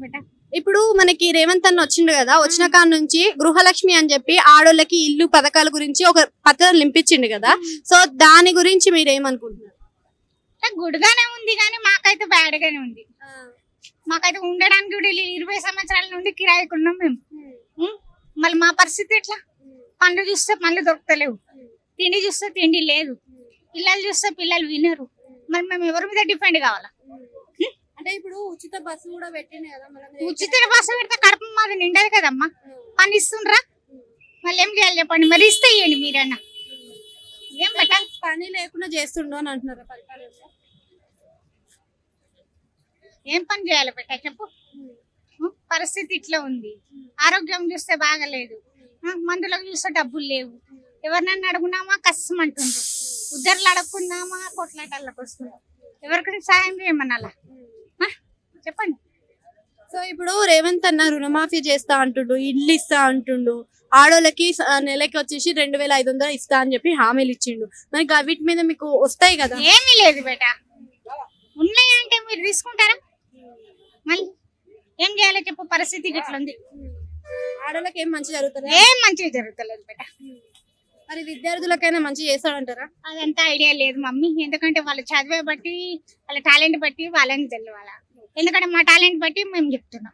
బేటా ఇప్పుడు మనకి రేవంత్ అన్న వచ్చిండు కదా, వచ్చిన కాడ నుంచి గృహలక్ష్మి అని చెప్పి ఆడోళ్ళకి ఇల్లు పథకాల గురించి ఒక పత్రం నింపించిండు కదా. సో దాని గురించి మీరేమనుకుంటున్నారు? గుడ్గానే ఉంది కానీ మాకైతే బ్యాడ్ గానే ఉంది. మాకైతే ఉండడానికి కూడా 20 సంవత్సరాల నుండి కిరాయికున్నాం మేము. మళ్ళీ మా పరిస్థితి ఎట్లా? పండ్లు చూస్తే పండ్లు దొరుకుతలేవు, తిండి చూస్తే తిండి లేదు, పిల్లలు చూస్తే పిల్లలు వినరు. మరి మేము ఎవరి మీద డిపెండ్ కావాలా? అంటే ఇప్పుడు ఉచిత బస్సు కూడా పెట్టిండు కదా, ఉచిత బస్సు పెడితే కడుపు మాది నిండదు కదమ్మా. పని ఇస్తుండ్రా, మళ్ళీ ఏం చేయాలి చెప్పండి? మరి ఇస్తే ఇవ్వండి మీరన్నా. ఏం బట్ట పని లేకుండా చేస్తుండో అని అంటున్నారు పరిపాలనలో. ఏం పని చేయాలి బట్ట చెప్పు? పరిస్థితి ఇట్లా ఉంది. ఆరోగ్యం చూస్తే బాగలేదు, మందులకు చూస్తే డబ్బులు లేవు. ఎవరినన్నా అడుగున్నామా కష్టం అంటుండ్రు, ఉద్దరులు అడుగుకున్నామా కొట్లాటలకు వస్తున్నారు. ఎవరికైనా సాయం చేయమనాలా? చెప్పండి. సో ఇప్పుడు రేవంత్ అన్న రుణమాఫీ చేస్తా అంటుండు, ఇల్లు ఇస్తా అంటుండు, ఆడోళ్ళకి నెలకి వచ్చేసి 2500 ఇస్తా అని చెప్పి హామీలు ఇచ్చిండు. మరి వీటి మీద మీకు వస్తాయి కదా? ఏమీ లేదు బేట. ఉన్నాయంటే మీరు తీసుకుంటారా? మళ్ళీ ఏం చేయాలో చెప్పు? పరిస్థితి ఇట్లా ఉంది. ఆడోళ్ళకి ఏం మంచి జరుగుతుంది? ఏం మంచిగా జరుగుతలేదు బేట. మరి విద్యార్థులకైనా మంచి చేస్తాడంటారా? అదంతా ఐడియా లేదు మమ్మీ. ఎందుకంటే వాళ్ళ చదివే బట్టి, వాళ్ళ టాలెంట్ బట్టి వాళ్ళని తెలియాల. ఎందుకంటే మా టాలెంట్ బట్టి మేము చెప్తున్నాం.